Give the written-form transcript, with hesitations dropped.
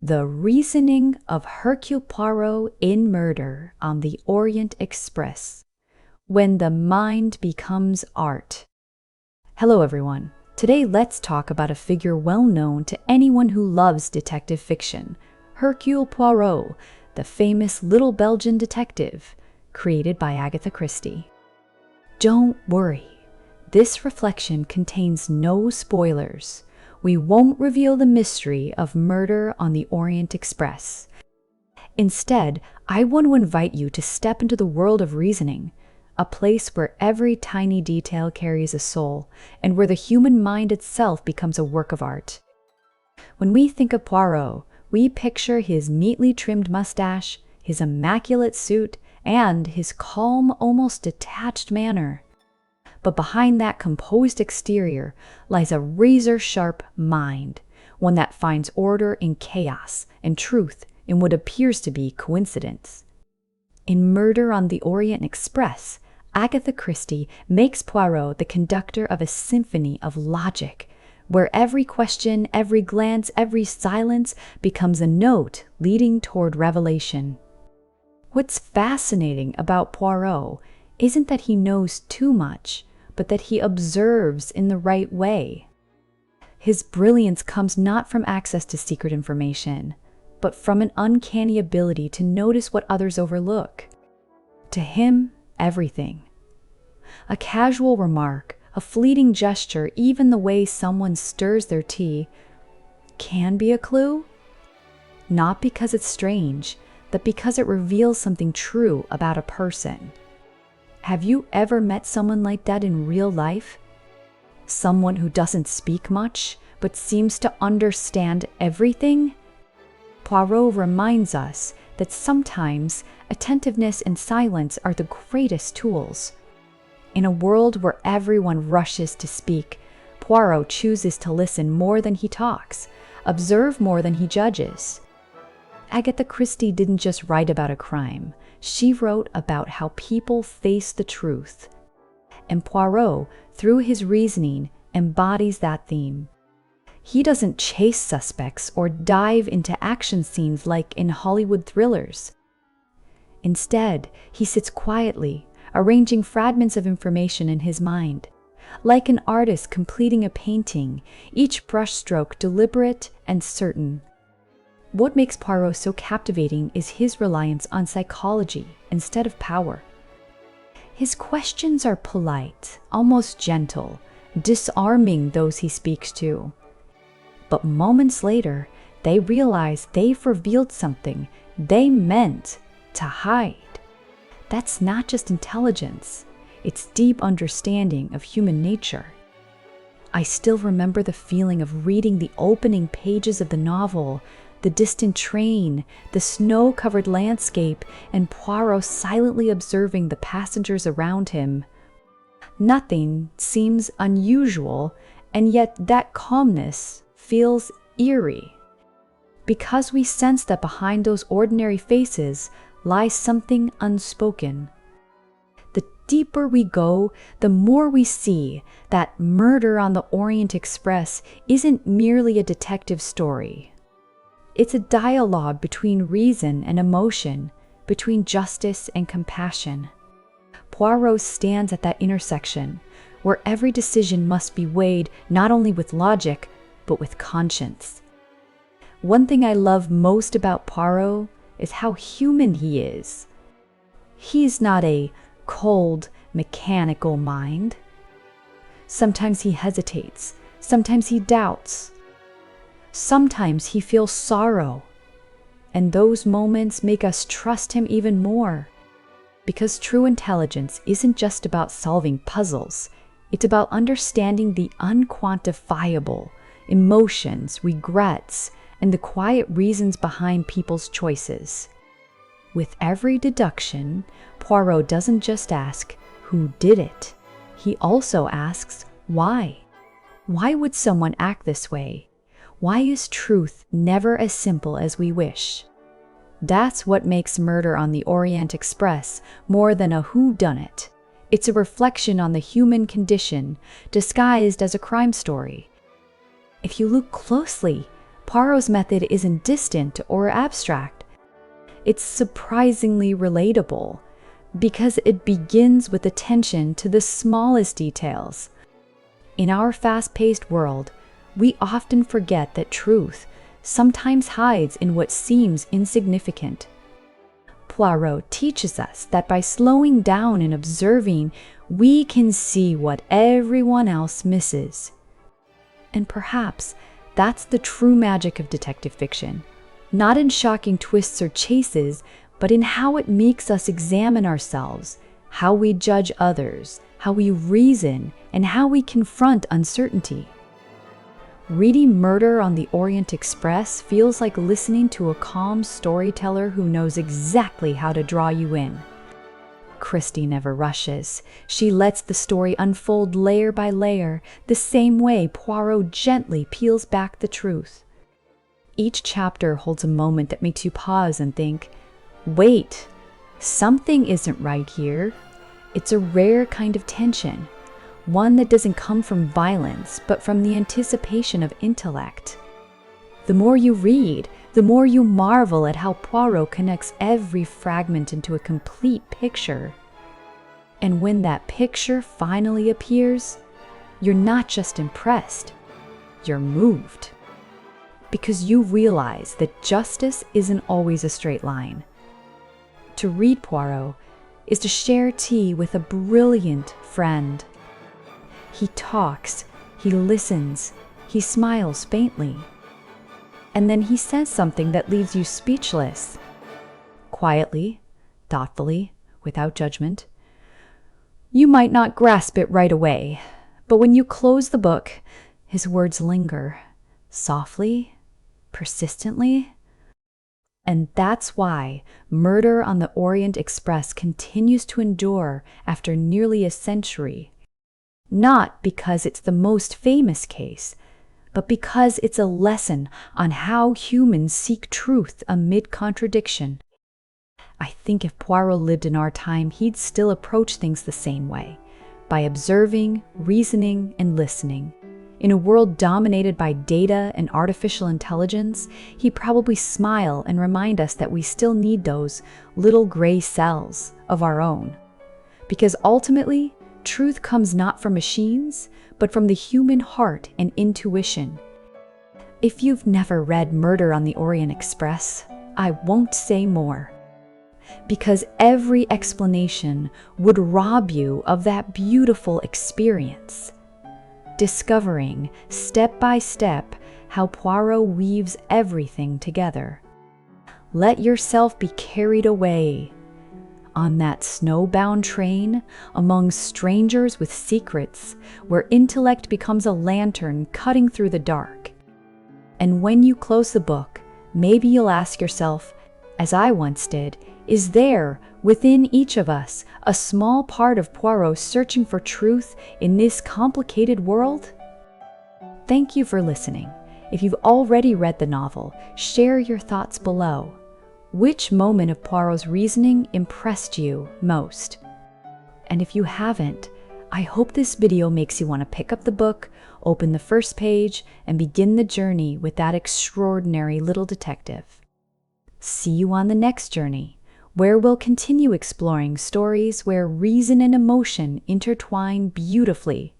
The Reasoning of Hercule Poirot in Murder on the Orient Express. When the Mind Becomes Art. Hello everyone. Today let's talk about a figure well known to anyone who loves detective fiction, Hercule Poirot, the famous little Belgian detective, created by Agatha Christie. Don't worry, this reflection contains no spoilers. We won't reveal the mystery of Murder on the Orient Express. Instead, I want to invite you to step into the world of reasoning, a place where every tiny detail carries a soul, and where the human mind itself becomes a work of art. When we think of Poirot, we picture his neatly trimmed mustache, his immaculate suit, and his calm, almost detached manner. But behind that composed exterior lies a razor-sharp mind, one that finds order in chaos and truth in what appears to be coincidence. In Murder on the Orient Express, Agatha Christie makes Poirot the conductor of a symphony of logic, where every question, every glance, every silence becomes a note leading toward revelation. What's fascinating about Poirot isn't that he knows too much, but that he observes in the right way. His brilliance comes not from access to secret information, but from an uncanny ability to notice what others overlook. To him, everything. A casual remark, a fleeting gesture, even the way someone stirs their tea, can be a clue. Not because it's strange, but because it reveals something true about a person. Have you ever met someone like that in real life? Someone who doesn't speak much, but seems to understand everything? Poirot reminds us that sometimes attentiveness and silence are the greatest tools. In a world where everyone rushes to speak, Poirot chooses to listen more than he talks, observe more than he judges. Agatha Christie didn't just write about a crime. She wrote about how people face the truth. And Poirot, through his reasoning, embodies that theme. He doesn't chase suspects or dive into action scenes like in Hollywood thrillers. Instead, he sits quietly, arranging fragments of information in his mind. Like an artist completing a painting, each brushstroke deliberate and certain. What makes Poirot so captivating is his reliance on psychology instead of power. His questions are polite, almost gentle, disarming those he speaks to. But moments later, they realize they've revealed something they meant to hide. That's not just intelligence, it's deep understanding of human nature. I still remember the feeling of reading the opening pages of the novel, the distant train, the snow-covered landscape, and Poirot silently observing the passengers around him. Nothing seems unusual, and yet that calmness feels eerie. Because we sense that behind those ordinary faces lies something unspoken. The deeper we go, the more we see that Murder on the Orient Express isn't merely a detective story. It's a dialogue between reason and emotion, between justice and compassion. Poirot stands at that intersection, where every decision must be weighed not only with logic, but with conscience. One thing I love most about Poirot is how human he is. He's not a cold, mechanical mind. Sometimes he hesitates, sometimes he doubts. Sometimes he feels sorrow, and those moments make us trust him even more. Because true intelligence isn't just about solving puzzles, it's about understanding the unquantifiable, emotions, regrets, and the quiet reasons behind people's choices. With every deduction, Poirot doesn't just ask, who did it? He also asks, why? Why would someone act this way? Why is truth never as simple as we wish? That's what makes Murder on the Orient Express more than a whodunit. It's a reflection on the human condition, disguised as a crime story. If you look closely, Poirot's method isn't distant or abstract. It's surprisingly relatable because it begins with attention to the smallest details. In our fast-paced world, we often forget that truth sometimes hides in what seems insignificant. Poirot teaches us that by slowing down and observing, we can see what everyone else misses. And perhaps that's the true magic of detective fiction, not in shocking twists or chases, but in how it makes us examine ourselves, how we judge others, how we reason, and how we confront uncertainty. Reading Murder on the Orient Express feels like listening to a calm storyteller who knows exactly how to draw you in. Christie never rushes. She lets the story unfold layer by layer, the same way Poirot gently peels back the truth. Each chapter holds a moment that makes you pause and think, wait, something isn't right here. It's a rare kind of tension, one that doesn't come from violence, but from the anticipation of intellect. The more you read, the more you marvel at how Poirot connects every fragment into a complete picture. And when that picture finally appears, you're not just impressed, you're moved. Because you realize that justice isn't always a straight line. To read Poirot is to share tea with a brilliant friend. He talks, he listens, he smiles faintly. And then he says something that leaves you speechless. Quietly, thoughtfully, without judgment. You might not grasp it right away, but when you close the book, his words linger, softly, persistently. And that's why Murder on the Orient Express continues to endure after nearly a century. Not because it's the most famous case, but because it's a lesson on how humans seek truth amid contradiction. I think if Poirot lived in our time, he'd still approach things the same way, by observing, reasoning, and listening. In a world dominated by data and artificial intelligence, he'd probably smile and remind us that we still need those little gray cells of our own. Because ultimately, truth comes not from machines, but from the human heart and intuition. If you've never read Murder on the Orient Express, I won't say more. Because every explanation would rob you of that beautiful experience. Discovering, step by step, how Poirot weaves everything together. Let yourself be carried away on that snowbound train among strangers with secrets, where intellect becomes a lantern cutting through the dark. And when you close the book, maybe you'll ask yourself, as I once did, is there, within each of us, a small part of Poirot searching for truth in this complicated world? Thank you for listening. If you've already read the novel, share your thoughts below. Which moment of Poirot's reasoning impressed you most? And if you haven't, I hope this video makes you want to pick up the book, open the first page, and begin the journey with that extraordinary little detective. See you on the next journey, where we'll continue exploring stories where reason and emotion intertwine beautifully.